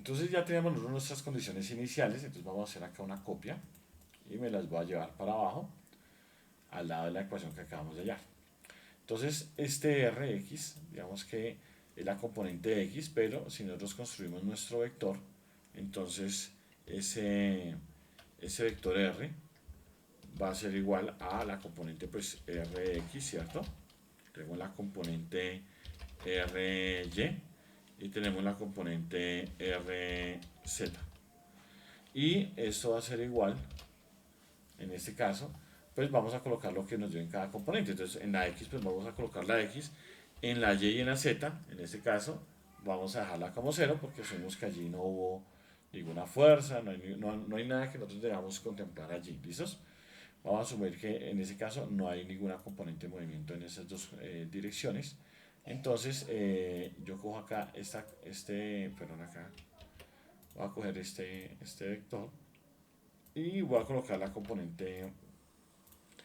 entonces ya tenemos nuestras condiciones iniciales, entonces vamos a hacer acá una copia y me las voy a llevar para abajo, al lado de la ecuación que acabamos de hallar. Entonces, este Rx, digamos que es la componente X, pero si nosotros construimos nuestro vector, entonces ese, ese vector R va a ser igual a la componente pues Rx, ¿cierto? Tenemos la componente Ry y tenemos la componente Rz. Y esto va a ser igual, en este caso, pues vamos a colocar lo que nos dio en cada componente. Entonces en la X pues vamos a colocar la X, en la Y y en la Z, en este caso, vamos a dejarla como cero porque asumimos que allí no hubo ninguna fuerza, no hay nada que nosotros debamos contemplar allí. ¿Listos? Vamos a asumir que en ese caso no hay ninguna componente de movimiento en esas dos direcciones. Entonces yo cojo acá perdón, acá voy a coger este vector y voy a colocar la componente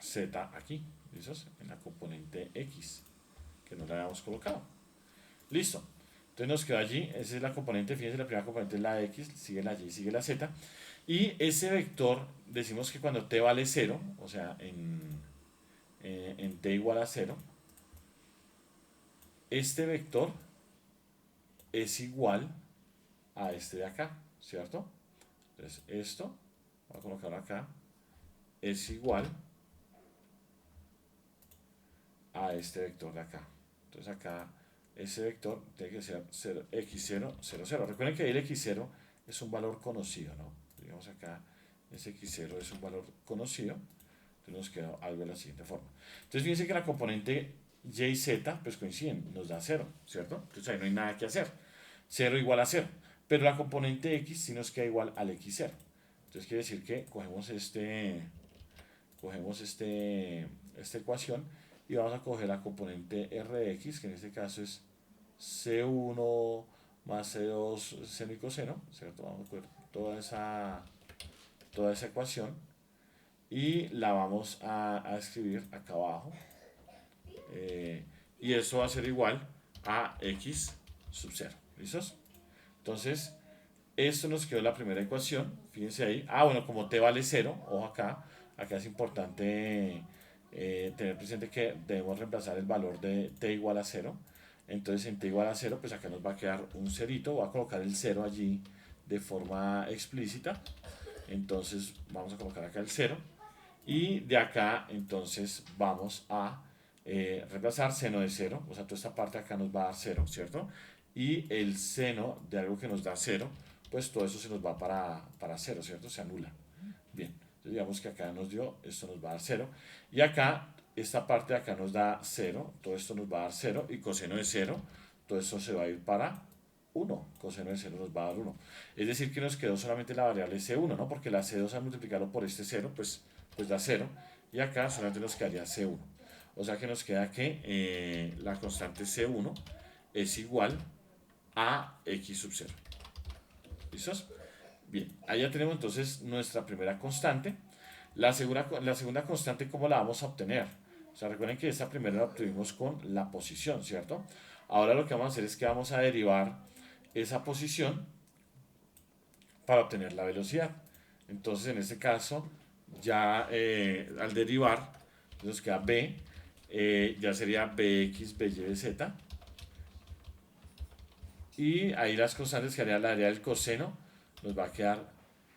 Z aquí, ¿listos? En la componente X, que no la habíamos colocado. Listo. Entonces nos queda allí, esa es la componente, fíjense, la primera componente es la X, sigue la Y, sigue la Z. Y ese vector, decimos que cuando t vale 0, o sea, en t igual a 0, este vector es igual a este de acá, ¿cierto? Entonces esto, voy a colocarlo acá, es igual a este vector de acá. Entonces acá ese vector tiene que ser x0, 0, 0. Recuerden que ahí el x0 es un valor conocido, ¿no? Digamos acá, ese x0 es un valor conocido. Entonces nos queda algo de la siguiente forma. Entonces fíjense que la componente y y z pues coinciden, nos da 0, ¿cierto? Entonces ahí no hay nada que hacer. 0 igual a 0. Pero la componente x sí nos queda igual al x0. Entonces quiere decir que cogemos esta ecuación y vamos a coger la componente Rx, que en este caso es C1 más C2 seno y coseno, ¿cierto? Vamos a coger toda esa ecuación y la vamos a escribir acá abajo. Y eso va a ser igual a x sub 0. ¿Listos? Entonces, esto nos quedó la primera ecuación. Fíjense ahí. Ah, bueno, como t vale 0, ojo acá. Acá es importante tener presente que debemos reemplazar el valor de t igual a 0. Entonces, en t igual a 0, pues acá nos va a quedar un cerito. Voy a colocar el 0 allí de forma explícita. Entonces, vamos a colocar acá el 0. Y de acá, entonces, vamos a reemplazar seno de 0. O sea, toda esta parte acá nos va a dar 0, ¿cierto? Y el seno de algo que nos da 0, pues todo eso se nos va para 0, ¿cierto? Se anula. Bien, entonces digamos que acá nos dio, esto nos va a dar 0. Y acá, esta parte de acá nos da 0, todo esto nos va a dar 0. Y coseno de 0, todo esto se va a ir para 1. Coseno de 0 nos va a dar 1. Es decir, que nos quedó solamente la variable C1, ¿no? Porque la C2 al multiplicarlo por este 0, pues da 0. Y acá solamente nos quedaría C1. O sea que nos queda que la constante C1 es igual a x sub 0. ¿Listos? Bien, ahí ya tenemos entonces nuestra primera constante. La segunda constante, ¿cómo la vamos a obtener? O sea, recuerden que esta primera la obtuvimos con la posición, ¿cierto? Ahora lo que vamos a hacer es que vamos a derivar esa posición para obtener la velocidad. Entonces, en este caso, ya al derivar, nos queda b, ya sería bx, by, bz. Y ahí las constantes que haría la área del coseno, nos va a quedar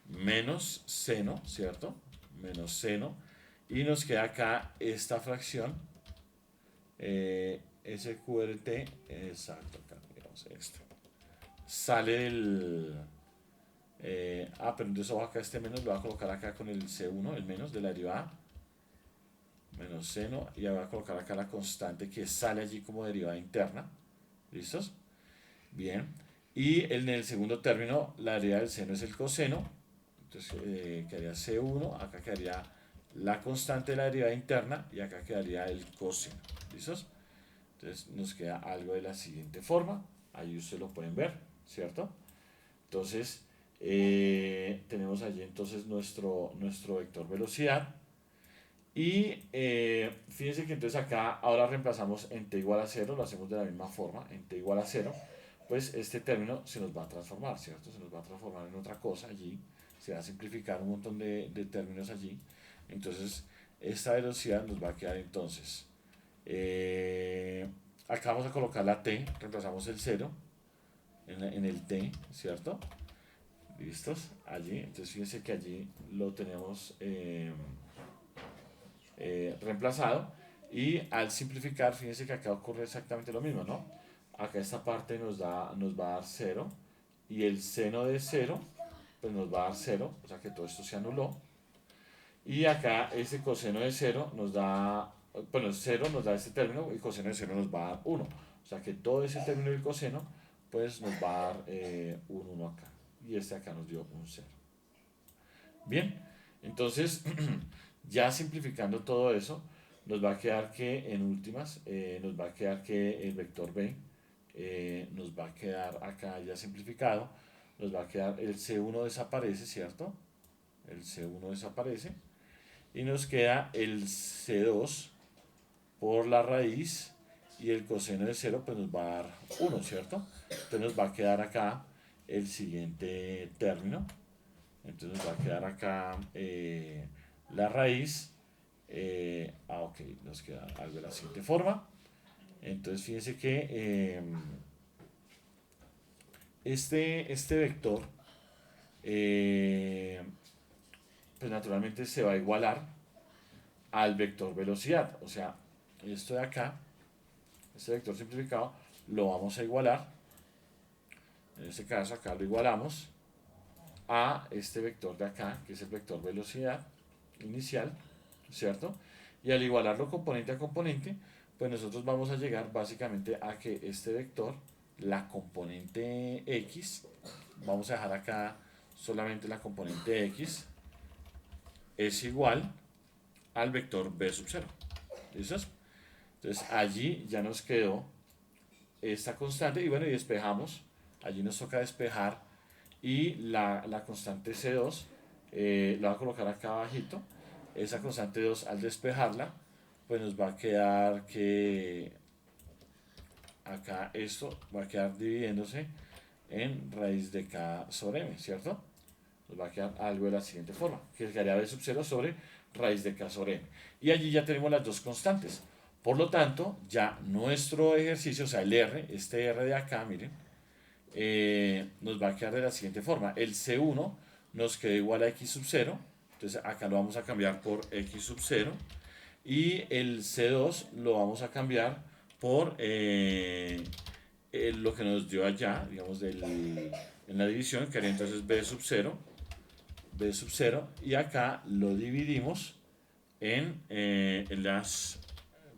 menos seno, ¿cierto? Menos seno. Y nos queda acá esta fracción, SQRT, exacto, acá, digamos esto. Sale del... pero entonces acá este menos lo voy a colocar acá con el C1, el menos de la derivada. Menos seno. Y voy a colocar acá la constante que sale allí como derivada interna. ¿Listos? Bien. Y en el segundo término, la derivada del seno es el coseno. Entonces quedaría C1, acá quedaría la constante de la derivada interna y acá quedaría el coseno. ¿Listos? Entonces nos queda algo de la siguiente forma. Ahí ustedes lo pueden ver, ¿cierto? Entonces tenemos allí entonces nuestro vector velocidad. Y fíjense que entonces acá ahora reemplazamos en t igual a 0, lo hacemos de la misma forma, en t igual a 0, pues este término se nos va a transformar, ¿cierto? Se nos va a transformar en otra cosa allí, se va a simplificar un montón de términos allí. Entonces, esta velocidad nos va a quedar entonces. eh, Acá vamos a colocar la t, reemplazamos el 0 en el t, ¿cierto? ¿Listos? Allí, entonces fíjense que allí lo tenemos reemplazado. Y al simplificar, fíjense que acá ocurre exactamente lo mismo, ¿no? Acá esta parte nos va a dar 0 y el seno de 0 pues nos va a dar 0, o sea que todo esto se anuló. Y acá ese coseno de 0 nos da, bueno, 0 nos da este término y coseno de 0 nos va a dar 1. O sea que todo ese término del coseno pues nos va a dar un 1 acá. Y este acá nos dio un 0. Bien, entonces ya simplificando todo eso, nos va a quedar que en últimas, nos va a quedar que el vector b nos va a quedar acá ya simplificado, nos va a quedar el C1 desaparece, ¿cierto? El C1 desaparece y nos queda el C2 por la raíz y el coseno de 0 pues nos va a dar 1, ¿cierto? Entonces nos va a quedar acá el siguiente término. Entonces nos va a quedar acá la raíz. Ok, nos queda algo de la siguiente forma. Entonces fíjense que este vector, eh, pues naturalmente se va a igualar al vector velocidad. O sea, esto de acá, este vector simplificado, lo vamos a igualar. En este caso acá lo igualamos a este vector de acá, que es el vector velocidad inicial, ¿cierto? Y al igualarlo componente a componente, pues nosotros vamos a llegar básicamente a que este vector, la componente x, vamos a dejar acá solamente la componente x, es igual al vector b sub 0. ¿Listo? Entonces allí ya nos quedó esta constante y bueno, y despejamos. Allí nos toca despejar y la constante C2 la voy a colocar acá abajito. Esa constante 2 al despejarla pues nos va a quedar que acá esto va a quedar dividiéndose en raíz de k sobre m, ¿cierto? Nos va a quedar algo de la siguiente forma, que quedaría b sub 0 sobre raíz de k sobre m. Y allí ya tenemos las dos constantes. Por lo tanto, ya nuestro ejercicio, o sea, el r, este r de acá, miren, nos va a quedar de la siguiente forma. El C1 nos queda igual a x sub 0, entonces acá lo vamos a cambiar por x sub 0. Y el C2 lo vamos a cambiar por lo que nos dio allá, digamos, en la división, que haría entonces b sub 0, y acá lo dividimos en las,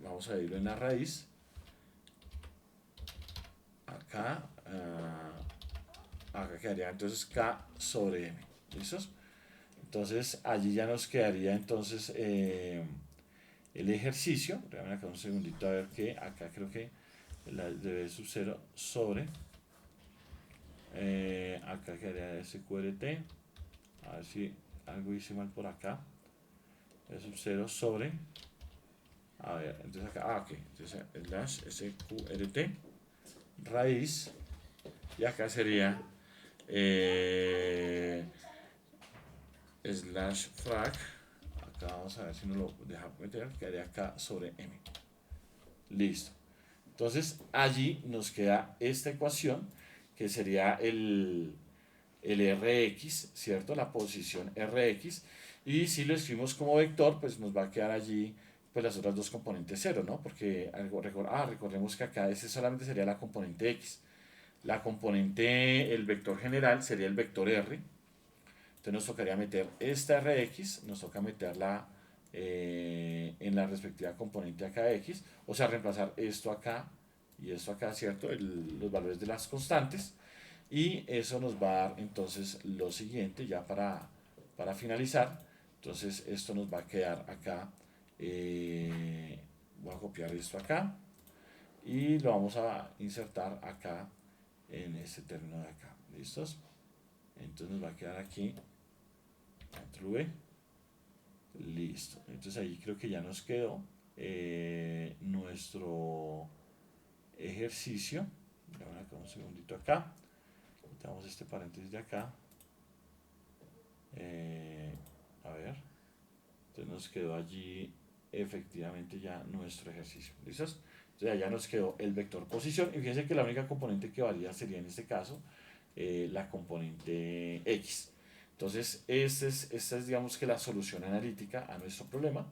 vamos a dividirlo en la raíz, acá, acá quedaría entonces k sobre m, ¿listos? Entonces allí ya nos quedaría entonces el ejercicio, déjame acá un segundito a ver que acá creo que la de b sub 0 sobre, acá quedaría SQRT, a ver si algo hice mal por acá, b sub 0 sobre, a ver, entonces acá, ok, entonces slash SQRT, raíz, y acá sería slash frac, acá vamos a ver si nos lo deja meter, quedaría acá sobre m. Listo. Entonces allí nos queda esta ecuación que sería el Rx, ¿cierto? La posición Rx. Y si lo escribimos como vector, pues nos va a quedar allí pues las otras dos componentes 0, ¿no? Porque recordemos que acá ese solamente sería la componente x. La componente, el vector general sería el vector r. Entonces nos tocaría meter esta Rx, nos toca meterla en la respectiva componente acá de x, o sea, reemplazar esto acá y esto acá, ¿cierto? Los valores de las constantes. Y eso nos va a dar entonces lo siguiente, ya para finalizar. Entonces esto nos va a quedar acá. Voy a copiar esto acá y lo vamos a insertar acá en este término de acá. ¿Listos? Entonces nos va a quedar aquí true. Listo. Entonces ahí creo que ya nos quedó nuestro ejercicio. Acá un segundito acá. Quitamos este paréntesis de acá. A ver. Entonces nos quedó allí efectivamente ya nuestro ejercicio. ¿Listos? Entonces ya nos quedó el vector posición. Y fíjense que la única componente que varía sería en este caso la componente X. Entonces, esta es, digamos que la solución analítica a nuestro problema.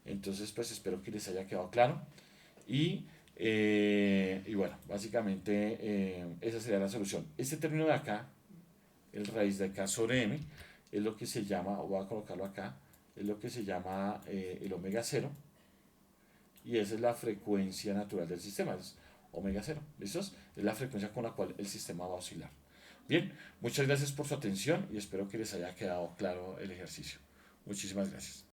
Entonces, pues espero que les haya quedado claro. Y bueno, básicamente esa sería la solución. Este término de acá, el raíz de acá sobre m, es lo que se llama, o voy a colocarlo acá, es lo que se llama el omega cero, y esa es la frecuencia natural del sistema, es omega cero, ¿listos? Es la frecuencia con la cual el sistema va a oscilar. Bien, muchas gracias por su atención y espero que les haya quedado claro el ejercicio. Muchísimas gracias.